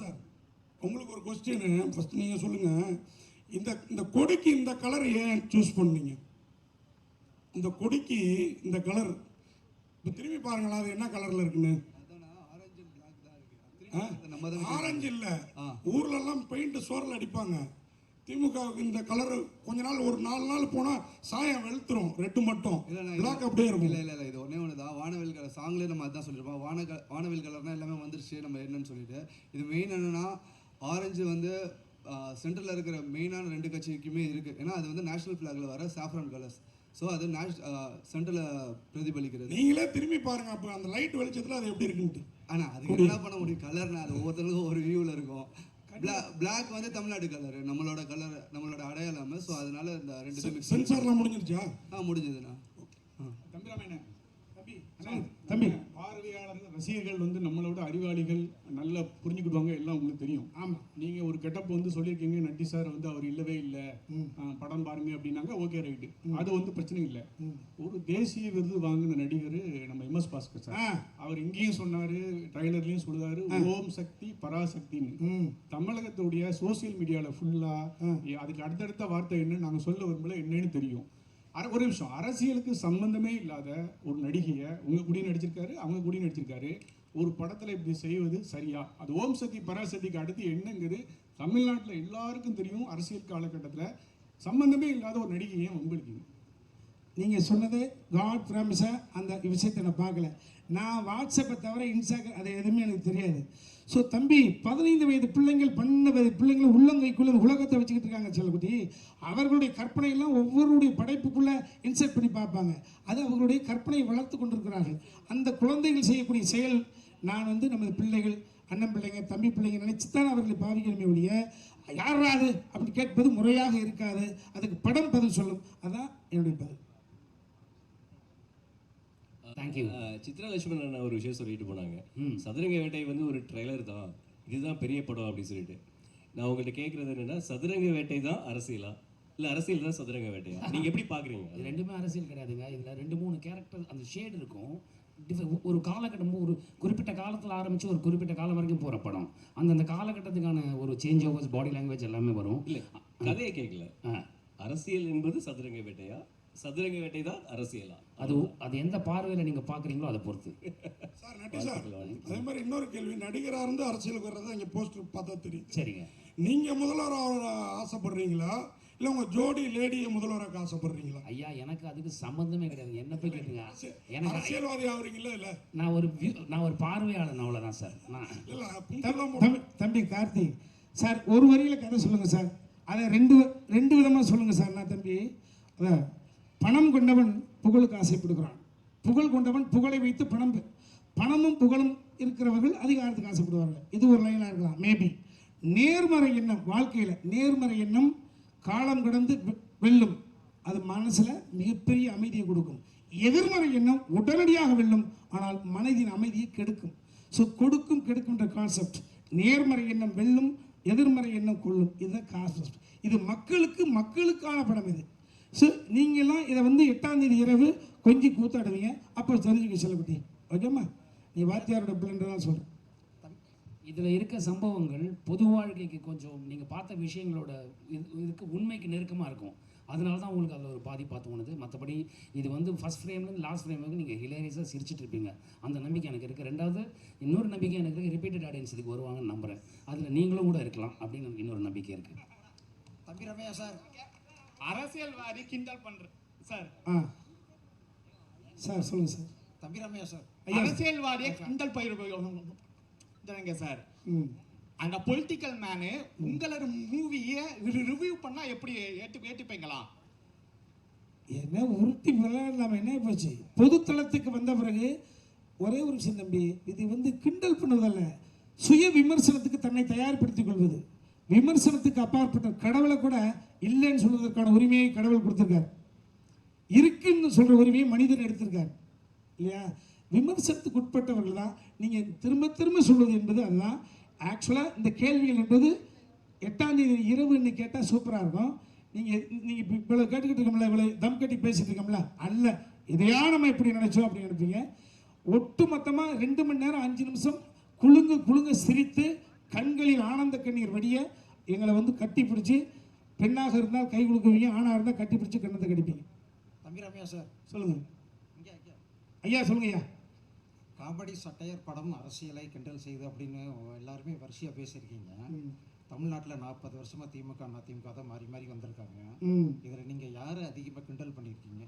Sir உங்களுக்கு ஒரு question first நீங்கள் சொல்லுங்கள். இந்த கொடிக்கு இந்த கலர் ஏன் சூஸ் பண்ணீங்க? இந்த கொடிக்கு இந்த கலர் இப்போ திரும்பி பாருங்களா, அது என்ன கலரில் இருக்குன்னு. ஆரஞ்சு இல்லை, ஊர்லெல்லாம் பெயிண்ட் சோரில் அடிப்பாங்க. திமுகவுக்கு இந்த கலர் கொஞ்ச நாள் ஒரு 4 நாள் போனால் சாயம் வெளுத்துரும், ரெட்டு மட்டும் பிளாக் அப்படியே இருக்கும். இல்லை இது ஒன்றே ஒன்று தான். வானவில் கலர் சாங்லேயே நம்ம அதுதான் சொல்லியிருப்போம். வானவில் கலர்னால் எல்லாமே வந்துருச்சு நம்ம என்னன்னு சொல்லிட்டு. இது மெயின் என்னென்னா ஆரஞ்சு வந்து சென்ட்ரலில் இருக்கிற மெயினான 2 கட்சிக்குமே இருக்குது. ஏன்னா அது வந்து நேஷனல் ஃப்ளாகில் வர சாஃப்ரான் கலர்ஸ். ஸோ அது சென்ட்ரலில் பிரதிபலிக்கிறது. நீங்களே திரும்பி பாருங்க, அப்போ அந்த லைட் வெளிச்சத்தில் அது எப்படி இருக்குன்ட்டு. ஆனால் அதுக்கு என்ன பண்ண முடியும், கலர்னா அது ஒவ்வொருத்தருக்கும் ஒரு வியூவில் இருக்கும். பிளாக் வந்து தமிழ்நாடு கலர், நம்மளோட அடையாளம். ஸோ அதனால இந்த 2 சென்சார்லாம் முடிஞ்சிருச்சா? முடிஞ்சதுண்ணா. தம்பி பார்வையாளர்கள் ரசிகர்கள் வந்து நம்மளோட அறிவாளிகள் நல்லா புரிஞ்சுக்கிடுவாங்க, எல்லாம் உங்களுக்கு தெரியும். ஆமாம், நீங்கள் ஒரு கெட்டப் வந்து சொல்லியிருக்கீங்க, நட்டி சார் வந்து அவர் இல்லவே இல்லை, படம் பாருங்க அப்படின்னாங்க. ஓகே ரைட்டு, அது வந்து பிரச்சனை இல்லை. ஒரு தேசிய விருது வாங்கின நடிகர் நம்ம MS பாஸ்கர் சார், அவர் இங்கேயும் சொன்னார், ட்ரைலர்லேயும் சொல்லுவார், ஓம் சக்தி பராசக்தின்னு. தமிழகத்துடைய சோசியல் மீடியாவில் ஃபுல்லாக அதுக்கு அடுத்தடுத்த வார்த்தை என்னன்னு நாங்கள் சொல்ல விரும்பல, என்னன்னு தெரியும். ஒரு நிமிஷம், அரசியலுக்கு சம்பந்தமே இல்லாத ஒரு நடிகையை உங்கள் கூடயும் நடிச்சிருக்காரு, அவங்க கூடயும் நடிச்சிருக்காரு. ஒரு படத்தில் இப்படி செய்வது சரியா? அது ஓம் சக்தி பராசக்திக்கு அடுத்து என்னங்கிறது தமிழ்நாட்டில் எல்லாருக்கும் தெரியும். அரசியல் காலகட்டத்தில் சம்பந்தமே இல்லாத ஒரு நடிகையை வம்பிழுக்கீங்க. நீங்கள் சொன்னது காட் ப்ராமிஸாக அந்த விஷயத்தை நான் பார்க்கல. நான் வாட்ஸ்அப்பை தவிர இன்ஸ்டாகிராம் அதை எதுவுமே எனக்கு தெரியாது. ஸோ தம்பி, 15 வயது பிள்ளைங்கள் 12 வயது பிள்ளைங்களை உள்ளங்கைக்குள்ளே உலகத்தை வச்சுக்கிட்டு இருக்காங்க செல்லக்குட்டி. அவர்களுடைய கற்பனையெல்லாம் ஒவ்வொருடைய படைப்புக்குள்ளே இன்சர்ட் பண்ணி பார்ப்பாங்க. அது அவர்களுடைய கற்பனையை வளர்த்து கொண்டிருக்கிறார்கள். அந்த குழந்தைகள் செய்யக்கூடிய செயல் நான் வந்து நமது பிள்ளைகள், அண்ணன் பிள்ளைங்க, தம்பி பிள்ளைங்க நினைச்சு தான் அவர்களை பாவிக்கணுமே ஒழிய யாராவது அப்படி கேட்பது முறையாக இருக்காது. அதுக்கு படம் பதில் சொல்லும். அதான் என்னுடைய பதில். தேங்க்யூ. சித்ரா லட்சுமணன் ஒரு விஷயம் சொல்லிட்டு போனாங்க, சதுரங்க வேட்டை வந்து ஒரு ட்ரெய்லர் தான், இதுதான் பெரிய படம் அப்படின்னு சொல்லிட்டு. நான் உங்கள்கிட்ட கேட்குறது என்னன்னா, சதுரங்க வேட்டை தான் அரசியலா இல்லை அரசியல் தான் சதுரங்க வேட்டையா? நீங்கள் எப்படி பார்க்குறீங்க? இது ரெண்டுமே அரசியல் கிடையாதுங்க. இதில் 2-3 கேரக்டர் அந்த ஷேட் இருக்கும். ஒரு காலகட்டம், ஒரு குறிப்பிட்ட காலத்தில் ஆரம்பித்து ஒரு குறிப்பிட்ட காலம் வரைக்கும் போகிற படம். அந்தந்த காலகட்டத்துக்கான ஒரு சேஞ்ச் ஓவர்ஸ், பாடி லாங்குவேஜ் எல்லாமே வரும். இல்லை, கதையை கேட்கல. அரசியல் என்பது சதுரங்க வேட்டையா, சதுரங்க வேட்டை தான் அரசியலா? அது எந்த பார்வையில் நீங்கள் பார்க்குறீங்களோ அதை பொறுத்து. சார் நட்டி சார், அதே மாதிரி இன்னொரு கேள்வி, நடிகராக இருந்து அரசியலுக்கு வர்றதா இங்கே போஸ்டர் பார்த்தா தெரியும். சரிங்க, நீங்கள் முதல்வராக ஆசைப்படுறீங்களா இல்லை உங்கள் ஜோடி லேடியை முதல்வராக ஆசைப்படுறீங்களா? ஐயா, எனக்கு அதுக்கு சம்மந்தமே கிடையாது. என்ன போய் கேட்டுங்க, எனக்கு அரசியல்வாதி ஆகுறீங்களா? இல்லை, நான் ஒரு பார்வையாளன், அவ்வளோதான் சார். தம்பி கார்த்திக் சார், ஒரு வரியில் கதை சொல்லுங்கள் சார். அதை ரெண்டு விதமாக சொல்லுங்கள் சார். நான் தம்பி, அதான் பணம் கொண்டவன் புகழுக்கு ஆசைப்படுகிறான், புகழ் கொண்டவன் புகழை வைத்து பணமும் புகழும் இருக்கிறவர்கள் அதிகாரத்துக்கு ஆசைப்படுவார்கள். இது ஒரு லைனாக இருக்கலாம் மேபி. நேர்மறை எண்ணம், வாழ்க்கையில் நேர்மறை எண்ணம் காலம் கடந்து வெல்லும். அது மனசில் மிகப்பெரிய அமைதியை கொடுக்கும். எதிர்மறை எண்ணம் உடனடியாக வெல்லும், ஆனால் மனதின் அமைதியை கெடுக்கும். ஸோ கொடுக்கும் கெடுக்கும்ன்ற கான்செப்ட். நேர்மறை எண்ணம் வெல்லும், எதிர்மறை எண்ணம் கொள்ளும். இதுதான் கான்செப்ட். இது மக்களுக்கான படம் இது. ஸோ நீங்கள்லாம் இதை வந்து 8ஆம் தேதி இரவு கொஞ்சம் கூத்தாடுவீங்க, அப்போ தெரிஞ்சுக்க செல்லப்பட்டி. ஓகேம்மா, நீ வாத்தியாரோட பிள்ளைன்றதான் சொல்கிறேன். இதில் இருக்க சம்பவங்கள் பொது வாழ்க்கைக்கு கொஞ்சம் நீங்கள் பார்த்த விஷயங்களோட இதுக்கு உண்மைக்கு நெருக்கமாக இருக்கும். அதனால தான் உங்களுக்கு அதில் ஒரு பாதிப்பாக தோணுது. மற்றபடி இது வந்து ஃபஸ்ட் ஃப்ரேம்லேருந்து லாஸ்ட் ஃப்ரேம் வரைக்கும் நீங்கள் ஹிலேரியஸாக சிரிச்சிட்டு இருப்பீங்க. அந்த நம்பிக்கை எனக்கு இருக்குது. ரெண்டாவது, இன்னொரு நம்பிக்கை எனக்கு இருக்குது, ரிப்பீட்டட் ஆடியன்ஸ் இதுக்கு வருவாங்கன்னு நம்புகிறேன். அதில் நீங்களும் கூட இருக்கலாம் அப்படின்னு எனக்கு இன்னொரு நம்பிக்கை இருக்குது. தம்பி ரம்யா சார், அரசியல்வாதி கிண்டல் பண்ற சார். சார் சொல்லுங்க சார். தம்பி ரம்யா சார், அரசியல்வாதியை கிண்டல் பயிர் சார். அந்த பொலிட்டிக்கல் மேனு உங்களோட மூவியை ரிவ்யூ பண்ணா எப்படி ஏற்றுப்பீங்களா? என்ன உறுத்தி விளையாடலாம், என்ன போச்சு? பொதுத்தளத்துக்கு வந்த பிறகு ஒரே ஒரு விஷயம் தம்பி, இது வந்து கிண்டல் பண்ணுவதல்ல, சுய விமர்சனத்துக்கு தன்னை தயார்படுத்திக் கொள்வது. விமர்சனத்துக்கு அப்பாற்பட்ட கடவுளை கூட இல்லைன்னு சொல்வதற்கான உரிமையை கடவுள் கொடுத்துருக்கார். இருக்குன்னு சொல்கிற உரிமையை மனிதன் எடுத்திருக்கார் இல்லையா? விமர்சனத்துக்கு உட்பட்டவர்கள் தான் நீங்கள் திரும்ப சொல்வது என்பது அதுதான். ஆக்சுவலாக இந்த கேள்விகள் என்பது 8ஆம் தேதி இரவுன்னு கேட்டால் சூப்பராக இருக்கும். நீங்கள் இவ்வளோ கேட்டுக்கிட்டு இருக்கோம்ல, இவ்வளோ தம் கட்டி பேசிகிட்டு இருக்கோம்ல, அல்ல இதையா நம்ம எப்படி நினச்சோம் அப்படின்னு நினைப்பீங்க. ஒட்டு மொத்தமாக 2 மணி நேரம் 5 நிமிஷம் குலுங்க சிரித்து கண்களில் ஆனந்த கண்ணீர் வடிய எங்களை வந்து கட்டி பிடிச்சி, பெண்ணாக இருந்தால் கை கொடுக்குவீங்க, ஆணாக இருந்தால் கட்டி பிடிச்சி கண்ணத்தை கடிப்பீங்க. தம்பி ரம்யா சார், சொல்லுங்க இங்கே ஐயா, ஐயா, சொல்லுங்க ஐயா. காமெடி சட்டையர் படம் அரசியலை கிண்டல் செய்து அப்படின்னு எல்லாருமே வரிசையாக பேசியிருக்கீங்க. தமிழ்நாட்டில் 40 வருஷமா திமுக அதிமுக தான் மாறி மாறி வந்திருக்காங்க. இதில் நீங்கள் யாரை அதிகமாக கிண்டல் பண்ணியிருக்கீங்க?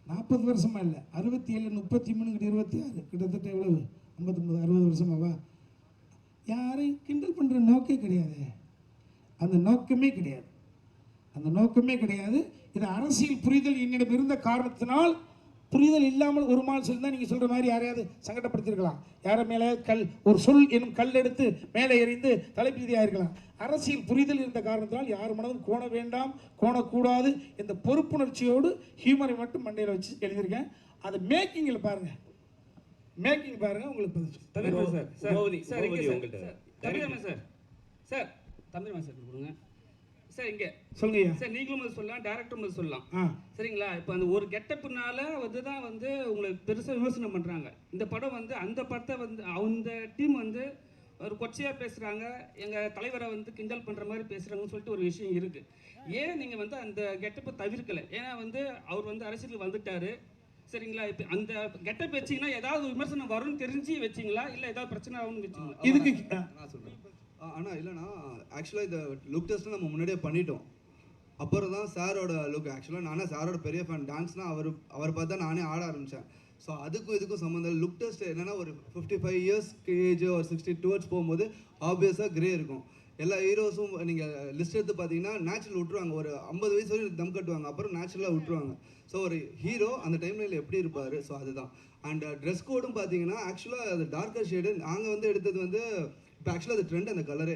40 வருஷமா இல்லை, 67, 33, 26, கிட்டத்தட்ட எவ்வளவு, 59, 60 வருஷமாவா? யாரையும் கிண்டல் பண்ணுற நோக்கே கிடையாது, அந்த நோக்கமே கிடையாது, அந்த நோக்கமே கிடையாது. இது அரசியல் புரிதல் என்னிடம் இருந்த காரணத்தினால், புரிதல் இல்லாமல் ஒரு மால் சொல்லி தான் நீங்கள் சொல்கிற மாதிரி யாரையாவது சங்கடப்படுத்திருக்கலாம், யாரை மேலே கல், ஒரு சொல் என்னும் கல் எடுத்து மேலே எறிந்து தலைப்பீதியாக இருக்கலாம். அரசியல் புரிதல் இருந்த காரணத்தினால் யார் மனதும் கோண வேண்டாம், கோணக்கூடாது இந்த பொறுப்புணர்ச்சியோடு ஹியூமரை மட்டும் மண்டையில் வச்சு எழுதியிருக்கேன். அது மேக்கிங்கில் பாருங்கள், மேக்கிங் பாருங்கள், உங்களுக்கு பதில் சார். உமாவதி, சார் இங்கே சார், உங்கள்கிட்ட தம்பிராமன் சார், சார் தம்பிராமன் சார் கொடுங்க சார். இங்கே சொல்லுங்கய்யா சார், நீங்களும் முதல் சொல்லலாம், டேரக்டரும் முதல் சொல்லலாம். ஆ சரிங்களா? இப்போ அந்த ஒரு கெட்டப்புனால வந்து தான் வந்து உங்களை பெருசாக விமர்சனம் பண்ணுறாங்க. இந்த படம் வந்து அந்த படத்தை வந்து அந்த டீம் வந்து ஒரு கொச்சையாக பேசுகிறாங்க, எங்கள் தலைவரை வந்து கிண்டல் பண்ணுற மாதிரி பேசுகிறாங்கன்னு சொல்லிட்டு ஒரு விஷயம் இருக்குது. ஏன் நீங்கள் வந்து அந்த கெட்டப்பை தவிர்க்கலை? ஏன்னா வந்து அவர் வந்து அரசியலுக்கு வந்துட்டார், சரிங்களா? இப்போ அந்த கெட்டப் வச்சிங்கன்னா ஏதாவது விமர்சனம் வரும்னு தெரிஞ்சு வச்சிங்களா, இல்லை ஏதாவது பிரச்சனை ஆகும்னு வச்சிங்களா? இதுக்கு நான் சொல்கிறேன். ஆனால் இல்லைனா ஆக்சுவலாக இந்த லுக் டெஸ்ட்டு நம்ம முன்னாடியே பண்ணிட்டோம். அப்புறம் தான் சாரோட லுக், ஆக்சுவலாக நானே சாரோட பெரிய ஃபேன், டான்ஸ்னால் அவர் பார்த்து தான் நானே ஆட ஆரம்பித்தேன். ஸோ அதுக்கும் இதுக்கும் சம்மந்தம் இல்லை. லுக் டெஸ்ட் என்னென்னா ஒரு 55 இயர்ஸ் ஏஜ் ஒரு 60 டுவர்ட்ஸ் போகும்போது ஆப்வியஸாக கிரே இருக்கும். எல்லா ஹீரோஸும் நீங்கள் லிஸ்ட் எடுத்து பார்த்தீங்கன்னா நேச்சுரல் விட்டுருவாங்க, ஒரு 50 வயசு வரைக்கும் தம் கட்டுவாங்க, அப்புறம் நேச்சுரலாக விட்டுருவாங்க. ஸோ ஒரு ஹீரோ அந்த டைம்ல எப்படி இருப்பார், ஸோ அதுதான். அண்ட் ட்ரெஸ் கோடும் பார்த்தீங்கன்னா ஆக்சுவலாக அது டார்க்கர் ஷேடு நாங்கள் வந்து எடுத்தது வந்து, இப்போ ஆக்சுவலாக அது ட்ரெண்ட் அந்த கலரு.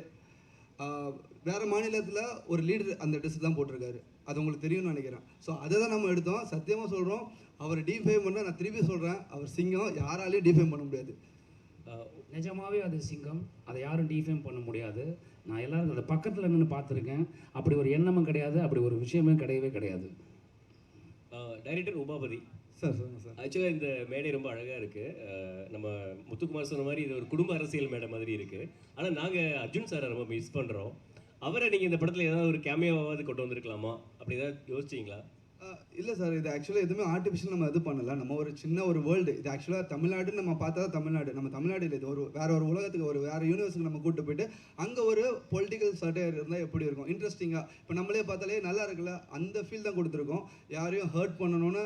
வேறு மாநிலத்தில் ஒரு லீடர் அந்த ட்ரெஸ் தான் போட்டிருக்காரு, அது உங்களுக்கு தெரியும்னு நினைக்கிறேன். ஸோ அதை தான் நம்ம எடுத்தோம். சத்தியமாக சொல்கிறோம், அவர் டிஃபைம் பண்ண, நான் திருப்பி சொல்கிறேன், அவர் சிங்கம், யாராலையும் டிஃபைம் பண்ண முடியாது. நிஜமாவே அது சிங்கம், அதை யாரும் டிஃபைம் பண்ண முடியாது. நான் எல்லாரும் அந்த பக்கத்தில் நின்று பார்த்துருக்கேன், அப்படி ஒரு எண்ணமும் கிடையாது, அப்படி ஒரு விஷயமே கிடையவே கிடையாது. டைரக்டர் உமாபதி சார் சொல்லுங்கள் சார். ஆக்சுவலாக இந்த மேடை ரொம்ப அழகாக இருக்குது. நம்ம முத்துக்குமார் சொன்ன மாதிரி இது ஒரு குடும்ப அரசியல் மேடை மாதிரி இருக்குது. ஆனால் நாங்கள் அர்ஜுன் சாரை ரொம்ப மிஸ் பண்ணுறோம். அவரை நீங்கள் இந்த படத்தில் ஏதாவது ஒரு கேமியாவாவது கொண்டு வந்திருக்கலாமா, அப்படி ஏதாவது யோசிச்சிங்களா? இல்லை சார், இது ஆக்சுவலாக எதுவுமே ஆர்டிஃபிஷியல் நம்ம இது பண்ணல. நம்ம ஒரு சின்ன ஒரு வேர்ல்டு இது. ஆக்சுவலாக தமிழ்நாடுன்னு நம்ம பார்த்தா தான் தமிழ்நாடு, நம்ம தமிழ்நாடு இல்லை, இது ஒரு வேறு ஒரு உலகத்துக்கு, ஒரு வேறு யூனிவர்ஸுக்கு நம்ம கூப்பிட்டு போயிட்டு அங்கே ஒரு பொலிட்டிக்கல் சட்டையர் இருந்தால் எப்படி இருக்கும், இன்ட்ரெஸ்டிங்காக. இப்போ நம்மளே பார்த்தாலே நல்லா இருக்குல்ல, அந்த ஃபீல் தான் கொடுத்துருக்கோம். யாரையும் ஹர்ட் பண்ணணும்னு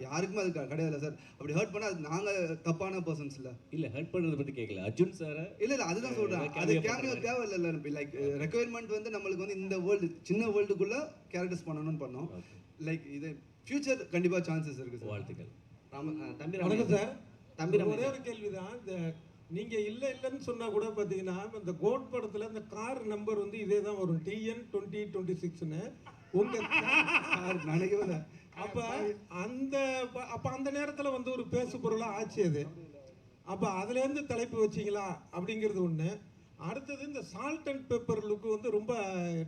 யாருக்குமே அது கிடையாது சார். அப்படி ஹர்ட் பண்ணால் அது நாங்கள் தப்பான பர்சன்ஸ் இல்லை. இல்லை, ஹர்ட் பண்ணுறதை பற்றி கேட்கல, அர்ஜுன் சாரை. இல்லை அதுதான் சொல்கிறேன், அது கேமியோ தேவை இல்லை. லைக் ரெக்குயர்மெண்ட் வந்து நம்மளுக்கு வந்து இந்த வேர்ல்டு, சின்ன வேர்ல்டுக்குள்ளே கேரக்டர்ஸ் பண்ணணும்னு பண்ணோம். லைக் இது ஃபியூச்சர் கண்டிப்பாக சான்சஸ் இருக்குது சார். வாழ்த்துக்கள். தம்பி வணக்கம் சார். தம்பி ஒரே ஒரு கேள்விதான். இந்த நீங்க இல்லைன்னு சொன்னா கூட பாத்தீங்கன்னா, இந்த கோட் படத்துல இந்த கார் நம்பர் வந்து இதே தான் வரும், TN 2026ன்னு. உங்க நினைக்கவே அப்ப அந்த நேரத்துல வந்து ஒரு பேசு பொருளா ஆச்சு அது. அப்ப அதுல இருந்து தலைப்பு வச்சிங்களா அப்படிங்கிறது ஒண்ணு. அடுத்தது இந்த சால்ட் அண்ட் பெப்பர் லுக் வந்து ரொம்ப,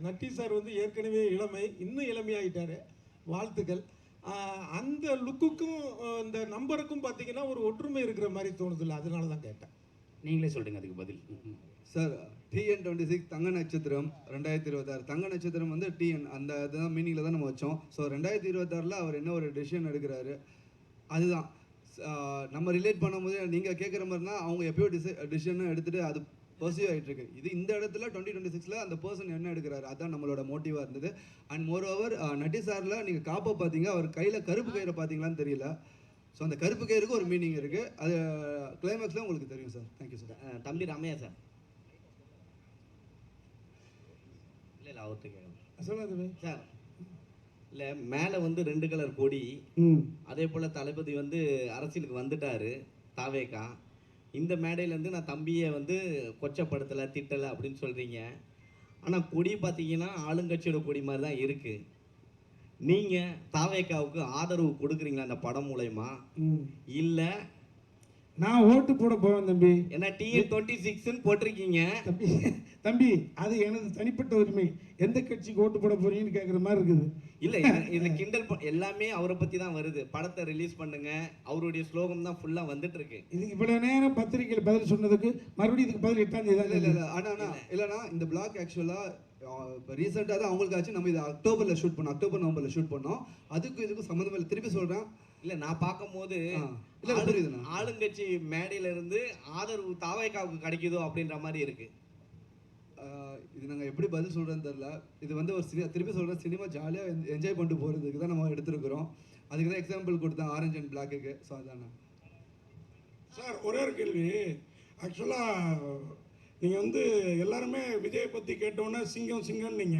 நட்டி சார் வந்து ஏற்கனவே இளமை, இன்னும் இளமையாயிட்டாரு, வாழ்த்துக்கள். அந்த லுக்குக்கும் இந்த நம்பருக்கும் பார்த்தீங்கன்னா ஒரு ஒற்றுமை இருக்கிற மாதிரி தோணுதில்ல, அதனால தான் கேட்டேன். நீங்களே சொல்லுங்க அதுக்கு பதில். சார் TN 26 தங்க நட்சத்திரம் 2026. தங்க நட்சத்திரம் வந்து TN அந்த அதுதான் மீனிங்கில் தான் நம்ம வச்சோம். ஸோ 2026 அவர் என்ன ஒரு டெசிஷன் எடுக்கிறாரு, அதுதான் நம்ம ரிலேட் பண்ணும்போது நீங்கள் கேட்குற மாதிரினா அவங்க எப்பயோ டிசிஷன் எடுத்துகிட்டு அது பர்சியூ ஆகிட்டு இருக்கு. இது இந்த இடத்துல 2026 அந்த பர்சன் என்ன எடுக்கிறாரு, அதுதான் நம்மளோட மோட்டிவாக இருந்தது. அண்ட் மோர் ஓவர் நட்டி சாரில் நீங்கள் காப்பை பார்த்தீங்க, அவர் கையில் கருப்பு கயிறை பார்த்தீங்களான்னு தெரியல. ஸோ அந்த கருப்பு கயிறுக்கு ஒரு மீனிங் இருக்குது, அது கிளைமேக்ஸில் உங்களுக்கு தெரியும் சார். Thank you sir. தம்பி ராமையா சார். இல்லை அவர்கிட்ட சொல்லாது சார். இல்லை மேலே வந்து 2 கலர் கொடி, அதே போல் தளபதி வந்து அரசியலுக்கு வந்துட்டாரு தாவேக்கா. இந்த மேடையிலேருந்து நான் தம்பியை வந்து கொச்சப்படுத்தலை திட்டலை அப்படின்னு சொல்கிறீங்க. ஆனால் கொடி பார்த்தீங்கன்னா ஆளுங்கட்சியோட கொடி மாதிரி தான் இருக்குது. நீங்கள் தாவேக்காவுக்கு ஆதரவு கொடுக்குறீங்களா அந்த படம் மூலயமா, இல்லை நான் ஓட்டு போட போவேன் தம்பி. ஏன்னா TN26ன்னு போட்டிருக்கீங்க. தம்பி தம்பி அது எனது தனிப்பட்ட உரிமை. எந்த கட்சிக்கு ஓட்டு போட போறீங்கன்னு கேட்குற மாதிரி இருக்குது. இல்ல இது கிண்டல் எல்லாமே அவரை பத்தி தான் வருது. படத்தை ரிலீஸ் பண்ணுங்க, அவருடைய ஸ்லோகம் தான் ஃபுல்லா வந்துட்டு இருக்கு. இதுக்கு இவ்வளவு நேரம் பத்திரிகையில் பதில் சொன்னதுக்கு மறுபடியும் இதுக்கு பதில் 8ஆம் தேதி தான். இல்லை இல்லைண்ணா இந்த பிளாக் ஆக்சுவலாக இப்போ ரீசெண்டாக தான் அவங்களுக்கு ஆச்சு. நம்ம இது அக்டோபரில் ஷூட் பண்ணோம், அக்டோபர் நவம்பரில் ஷூட் பண்ணோம். அதுக்கும் இதுக்கும் சம்மந்தம் இல்லை. திருப்பி சொல்கிறேன், இல்ல நான் பார்க்கும்போது புரியுதுண்ணா, ஆளுங்கட்சி மேடையில இருந்து ஆதரவு தாவேக்காவுக்கு கிடைக்குதோ அப்படின்ற மாதிரி இருக்கு. இது நாங்கள் எப்படி பதில் சொல்கிறேன்னு தெரில. இது வந்து ஒரு திருப்பி சொல்கிறேன், சினிமா ஜாலியாக என்ஜாய் பண்ணிட்டு போகிறதுக்கு தான் நம்ம எடுத்துருக்குறோம். அதுக்கு தான் எக்ஸாம்பிள் கொடுத்தேன் ஆரஞ்ச் அண்ட் பிளாக்குக்கு. ஸோ அதாண்ணா சார். ஒரே ஒரு கேள்வி. ஆக்சுவலாக நீங்கள் வந்து எல்லாருமே விஜயை பற்றி கேட்டோன்னே சிங்கம் சிங்கம்னீங்க.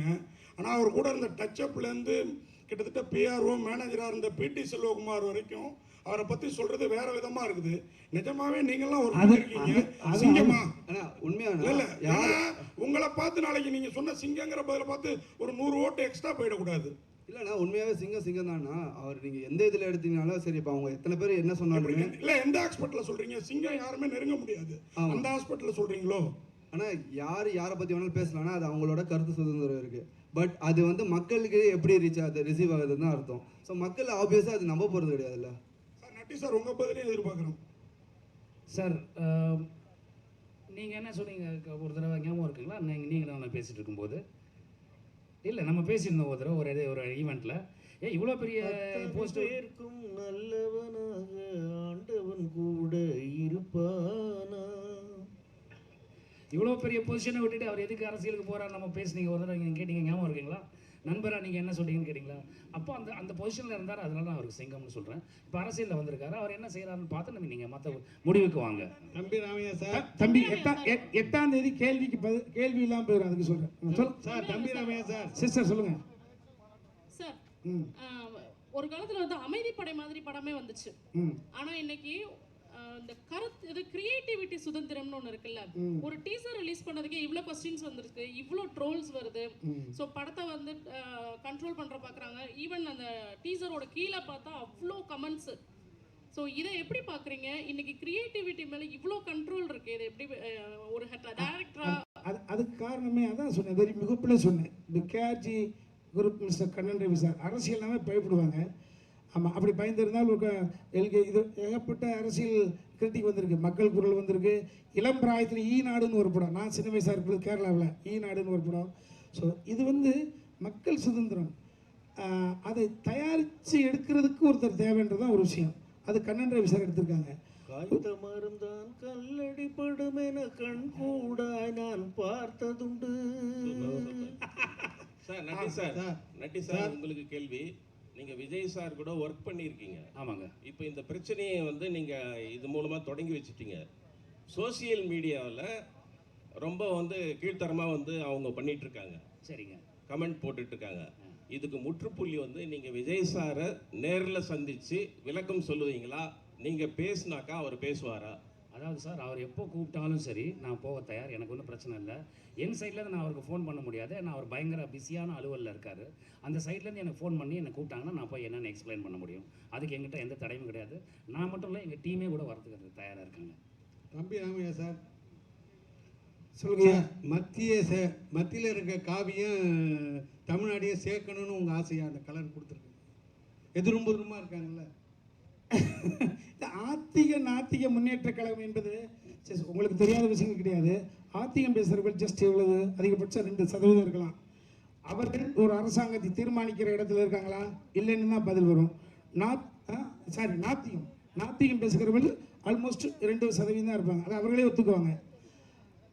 ஆனால் அவர் கூட இருந்த டச்சப்லேருந்து கிட்டத்தட்ட PRO மேனேஜராக இருந்த PT செல்வகுமார் வரைக்கும் அவரை பற்றி சொல்கிறது வேற விதமாக இருக்குது. நிஜமாவே நீங்கள்லாம் ஒரு இருக்கீங்க சிங்கமா? உண்மையான இல்லை உங்களை பார்த்து நாளைக்கு நீங்கள் சொன்ன சிங்கங்கிற பதில பார்த்து ஒரு 100 ஓட்டு எக்ஸ்ட்ரா போயிடக்கூடாது. இல்லைண்ணா உண்மையாகவே சிங்கம் தானா அவர். நீங்கள் எந்த இதில் எடுத்தீங்கனாலும் சரி. இப்போ அவங்க எத்தனை பேர் என்ன சொன்னாலும் இல்லை எந்த ஹாஸ்பிட்டலில் சொல்கிறீங்க சிங்கம் யாருமே நெருங்க முடியாது, அந்த ஹாஸ்பிட்டலில் சொல்கிறீங்களோ? ஆனால் யாரை பற்றி வேணாலும் பேசலாம்னா அது அவங்களோட கருத்து சுதந்திரம் இருக்குது. பட் அது வந்து மக்களுக்கு எப்படி ரிசீவ் ஆகுதுன்னு தான் அர்த்தம். ஸோ மக்கள் ஆப்வியஸாக அது நம்ப போகிறது கிடையாதுல்ல சார். நட்டி சார் உங்கள் பதிலையும் எதிர்பார்க்குறோம் சார். நீங்கள் என்ன சொன்னீங்க ஒரு தடவை ஞாபகம் இருக்குங்களா? நீங்கள் நான் பேசிகிட்டு இருக்கும்போது இல்லை நம்ம பேசியிருந்தோம் ஒரு தடவை ஒரு ஈவெண்ட்டில். இவ்வளோ பெரிய போஸ்டர் இருக்கும் நல்லவனாக ஆண்டவன் கூட இருப்பானா. இவ்வளோ பெரிய பொசிஷனை விட்டுட்டு அவர் எதுக்கு அரசியலுக்கு போகிறார் நம்ம பேசுனீங்க ஒரு தடவை நீங்கள் கேட்டீங்க ஞாபகம் இருக்குங்களா? நண்பராக நீங்கள் என்ன சொல்றீங்கன்னு கேட்டிங்களா? அப்போ அந்த பொசிஷனில் இருந்தார், அதனால நான் அவருக்கு சிங்கம்னு சொல்கிறேன். இப்போ அரசியலில் வந்திருக்காரு, அவர் என்ன செய்கிறாருன்னு பார்த்து நம்ம நீங்கள் மற்ற முடிவுக்கு வாங்க. தம்பி ராமையா சார். தம்பி 8ஆம் தேதி கேள்வி இல்லாமல் போயிடும். அதுக்கு சொல்கிறேன் சார். தம்பி ராமையா சார். சிஸ்டர் சொல்லுங்கள் சார். ஒரு காலத்தில் வந்து அமைதிப்படை மாதிரி படமே வந்துச்சு. ஆனால் இன்னைக்கு இந்த இது கிரியேட்டிவிட்டி சுதந்திரம்னு ஒன்று இருக்குல்ல. ஒரு டீசர் ரிலீஸ் பண்ணதுக்கே இவ்வளோ கொஸ்டின்ஸ் வந்திருக்கு, இவ்வளோ ட்ரோல்ஸ் வருது. ஸோ படத்தை வந்து கண்ட்ரோல் பண்ணுற பார்க்குறாங்க. ஈவன் அந்த டீசரோட கீழே பார்த்தா அவ்வளோ கமெண்ட்ஸு. ஸோ இதை எப்படி பார்க்குறீங்க? இன்னைக்கு கிரியேட்டிவிட்டி மேலே இவ்வளோ கண்ட்ரோல் இருக்கு, இதை எப்படி ஒரு டேரக்டரா? அதுக்கு காரணமே அதான் சொன்னேன், வெரி மிகப்பில் சொன்னேன். இந்த KRG group mister Kannan Ravi sir அரசியல்னாவே பயப்படுவாங்க. ஆமாம், அப்படி பயந்துருந்தால் இது ஏகப்பட்ட அரசியல் கிரிட்டிக் வந்திருக்கு, மக்கள் குரல் வந்திருக்கு. இளம் பிராயத்தில் ஈநாடுன்னு ஒரு படம், நான் சின்ன வயசாக இருக்கிறது கேரளாவில் ஈநாடுன்னு ஒரு படம். ஸோ இது வந்து மக்கள் சுதந்திரம். அதை தயாரித்து எடுக்கிறதுக்கு ஒருத்தர் தேவைன்றதான் ஒரு விஷயம். அது கண்ணன் ரவி சார் எடுத்திருக்காங்க. காய்த்த மருந்தான் கல்லடி படும் என கண் கூட நான் பார்த்ததுண்டு. சார் நட்டி சார் உங்களுக்கு கேள்வி. நீங்கள் விஜய் சார் கூட ஒர்க் பண்ணியிருக்கீங்க. ஆமாங்க. இப்போ இந்த பிரச்சனையை வந்து நீங்கள் இது மூலமாக தொடங்கி வச்சுட்டீங்க. சோசியல் மீடியாவில் ரொம்ப வந்து கீழ்த்தரமாக வந்து அவங்க பண்ணிட்டு இருக்காங்க. சரிங்க. கமெண்ட் போட்டுட்டு இருக்காங்க. இதுக்கு முற்றுப்புள்ளி வந்து நீங்கள் விஜய் சாரை நேரில் சந்தித்து விளக்கம் சொல்லுவீங்களா? நீங்கள் பேசுனாக்கா அவர் பேசுவாரா? அதாவது சார், அவர் எப்போ கூப்பிட்டாலும் சரி நான் போக தயார், எனக்கு ஒன்றும் பிரச்சனை இல்லை. என் சைட்லேருந்து நான் அவருக்கு ஃபோன் பண்ண முடியாது, நான் அவர் பயங்கர பிஸியான அலுவலில் இருக்கார். அந்த சைட்லேருந்து எனக்கு ஃபோன் பண்ணி என்னை கூப்பிட்டாங்கன்னா நான் போய் என்னென்னு எக்ஸ்பிளைன் பண்ண முடியும். அதுக்கு எங்கிட்ட எந்த தடையும் கிடையாது. நான் மட்டும் இல்லை, எங்கள் டீமே கூட வரதுக்கு தயாராக இருக்காங்க. தம்பி ராமையா சார் சொல்லுங்க. மத்தியில் இருக்க காவியம் தமிழ்நாடையே சேர்க்கணும்னு உங்கள் ஆசையாக அந்த கலர் கொடுத்துருக்கு. எதிர்புறமாக இருக்காங்கல்ல. இந்த ஆத்திக நாத்திக முன்னேற்ற கழகம் என்பது உங்களுக்கு தெரியாத விஷயம் கிடையாது. ஆத்திகம் பேசுகிறவர்கள் ஜஸ்ட் எவ்வளவு அதிகபட்சம் 2% இருக்கலாம். அவர்கள் ஒரு அரசாங்கத்தை தீர்மானிக்கிற இடத்துல இருக்காங்களா? இல்லைன்னு தான் பதில் வரும். நாத்திகம் பேசுகிறவர்கள் ஆல்மோஸ்ட் 2% தான் இருப்பாங்க. அது அவர்களே ஒத்துக்குவாங்க.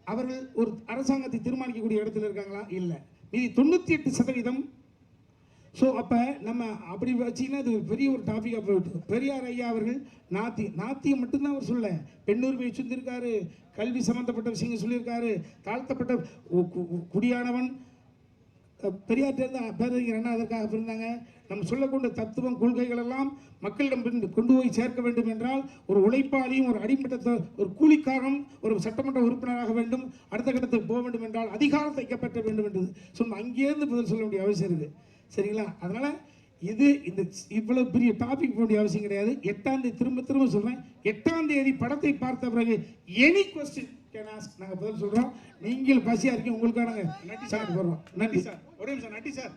அவர்கள் ஒரு அரசாங்கத்தை தீர்மானிக்கக்கூடிய இடத்துல இருக்காங்களா? இல்லை. மீதி 98%. ஸோ அப்போ நம்ம அப்படி வச்சிங்கன்னா அது பெரிய ஒரு டாப்பிக்காக போயிட்டு. பெரியார் ஐயா அவர்கள் நாத்தியம் மட்டும்தான் அவர் சொல்ல, பெண்ணுரிமையை சொல்லியிருக்காரு, கல்வி சம்மந்தப்பட்ட விஷயங்கள் சொல்லியிருக்காரு, தாழ்த்தப்பட்ட குடியானவன் பெரியார்ட்டேருந்து பேரறிஞர் என்ன அதற்காக பிறந்தாங்க. நம்ம சொல்லக்கூடிய தத்துவம் கொள்கைகள் எல்லாம் மக்களிடம் கொண்டு போய் சேர்க்க வேண்டும் என்றால் ஒரு உழைப்பாளியும் ஒரு அடிமட்டத்தை ஒரு கூலிக்காரனும் ஒரு சட்டமன்ற உறுப்பினராக வேண்டும். அடுத்த கட்டத்துக்கு போக வேண்டும் என்றால் அதிகாரம் தைக்கப்பட்ட வேண்டும் என்றது சொன்ன அங்கேருந்து பதில் சொல்ல வேண்டிய அவசியம் இருக்குது. சரிங்களா? அதனால் இது இந்த இவ்வளவு பெரிய டாபிக் போட வேண்டிய அவசியம் கிடையாது. 8ஆம் தேதி திரும்ப சொல்றேன், 8ஆம் தேதி படத்தை பார்த்த பிறகு எனி கொஸ்டின் கேன் ஆஸ்க், நாங்கள் பதில் சொல்றோம். நீங்கள் பசியா இருக்கீங்க, உங்களுக்காக நாங்கள் சாப்பிட்டு போடுறோம். நன்றி சார். ஒரே நிமிஷம் நட்டி சார்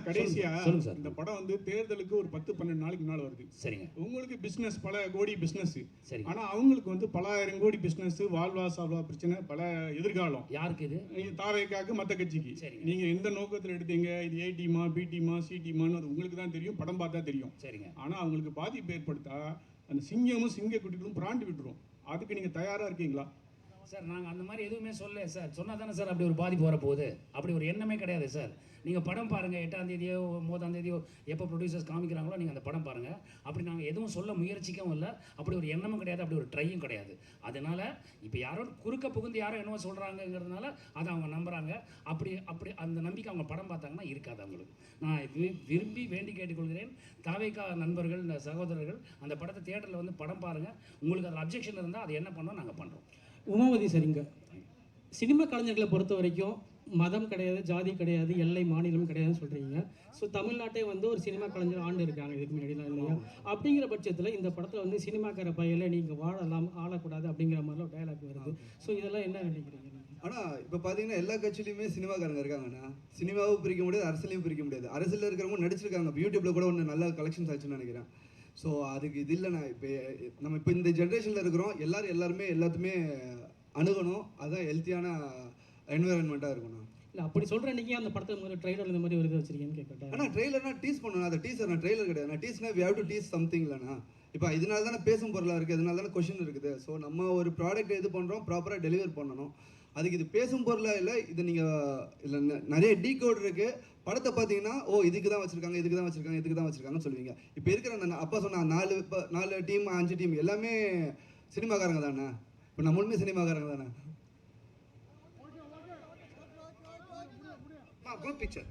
கடைசியா சொல்லுங்க சார். இந்த படம் வந்து தேர்தலுக்கு ஒரு 10-12 நாளைக்கு முன்னால வருது. சரிங்க. உங்களுக்கு பிசினஸ் பல கோடி பிசினஸ், சரி. ஆனா அவங்களுக்கு வந்து பல ஆயிரம் கோடி பிசினஸ், வாழ்வா சாவா பிரச்சனை, பல எதிர்காலம். யாருக்கு இது? தாவேக்காக்கு மத்த கட்சிக்கு. நீங்க எந்த நோக்கத்தில் எடுத்தீங்க, இது ஏ டீமா பி டீமா சி டீமான்னு அது உங்களுக்கு தான் தெரியும், படம் பார்த்தா தெரியும். சரிங்க. ஆனா அவங்களுக்கு பாதிப்பு ஏற்படுத்தா அந்த சிங்கமும் சிங்க குட்டிகளும் பிராண்டு விட்டுரும். அதுக்கு நீங்க தயாரா இருக்கீங்களா? சார் நாங்கள் அந்த மாதிரி எதுவுமே சொல்லலை சார். சொன்னால் தானே சார் அப்படி ஒரு பாதிப்பு வரப்போகுது. அப்படி ஒரு எண்ணமே கிடையாது சார். நீங்கள் படம் பாருங்கள், 8ஆம் தேதியோ 9ஆம் தேதியோ எப்போ ப்ரொடியூசர்ஸ் காமிக்கிறாங்களோ நீங்கள் அந்த படம் பாருங்கள். அப்படி நாங்கள் எதுவும் சொல்ல முயற்சிக்கவும் இல்லை, அப்படி ஒரு எண்ணமும் கிடையாது, அப்படி ஒரு ட்ரையும் கிடையாது. அதனால் இப்போ யாரோ குறுக்க புகுந்து யாரோ என்னவோ சொல்கிறாங்கங்கிறதுனால அதை அவங்க நம்புகிறாங்க. அப்படி அப்படி அந்த நம்பிக்கை அவங்க படம் பார்த்தாங்கன்னா இருக்காது அவங்களுக்கு. நான் விரும்பி வேண்டி கேட்டுக்கொள்கிறேன், தாவேக்கா நண்பர்கள், இந்த சகோதரர்கள் அந்த படத்தை தியேட்டரில் வந்து படம் பாருங்கள். உங்களுக்கு அதில் அப்ஜெக்ஷன் இருந்தால் அதை என்ன பண்ணோம் நாங்கள் பண்ணுறோம். உமாவதி சரிங்க. சினிமா கலைஞர்களை பொறுத்த வரைக்கும் மதம் கிடையாது, ஜாதி கிடையாது, எல்லை மாநிலம் கிடையாதுன்னு சொல்கிறீங்க. ஸோ தமிழ்நாட்டை வந்து ஒரு சினிமா கலைஞர் ஆண்டு இருக்காங்க இதுக்கு முன்னாடிலாம் இல்லையா? அப்படிங்கிற பட்சத்தில் இந்த படத்தில் வந்து சினிமாக்கார பையில நீங்கள் வாழலாம் ஆளக்கூடாது அப்படிங்கிற மாதிரிலாம் டைலாக் வருது. ஸோ இதெல்லாம் என்ன நினைக்கிறீங்க? ஆனால் இப்போ பார்த்தீங்கன்னா எல்லா கட்சியிலையுமே சினிமாக்காரங்க இருக்காங்கண்ணா. சினிமாவும் பிரிக்க முடியாது, அரசியலையும் பிரிக்க முடியாது. அரசியலில் இருக்கிறவங்க நடிச்சிருக்காங்க, இப்போ யூடியூப்பில் கூட ஒன்று நல்ல கலெக்ஷன்ஸ் ஆச்சுன்னு நினைக்கிறேன். ஸோ அதுக்கு இது இல்லைண்ணா. இப்போ இந்த ஜென்ரேஷனில் இருக்கிறோம், எல்லாருமே எல்லாத்துமே அணுகணும். அதுதான் ஹெல்த்தியான என்விரான்மெண்ட்டாக இருக்கணும். இல்லை அப்படி சொல்கிற நீங்கள் அந்த படத்தை முதல்ல ட்ரெய்லர் இந்த மாதிரி ஒரு இது வச்சிருக்கீங்கன்னு கேட்கட்டேன். ஆனால் ட்ரெய்லர்னா டீஸ் பண்ணணும், அதை டீசர் நான் ட்ரெய்லர் கிடையாது. நான் டீஸ்னா we have to tease something இல்லைண்ணா. இப்போ இதனால தானே பேசும் பொருளாக இருக்குது, இதனால தானே கொஷின் இருக்குது. ஸோ நம்ம ஒரு ப்ராடக்ட் இது பண்ணுறோம், ப்ராப்பராக டெலிவர் பண்ணணும். அதுக்கு இது பேசும் பொருளாக இல்லை. இது நீங்கள் இல்லை நிறைய டீகோட் இருக்குது. படத்தை பார்த்தீங்கன்னா இதுக்கு தான் வச்சுருக்காங்க, இதுக்கு தான் வச்சுருக்காங்க, இதுக்கு தான் வச்சுருக்காங்கன்னு சொல்லுவீங்க. இப்போ இருக்கிற நான் அப்பா சொன்ன 4 டீம் 5 டீம் எல்லாமே சினிமாக்காரங்க தானே. இப்போ நம்மளுமே சினிமாக்காரங்க தானே. Good picture.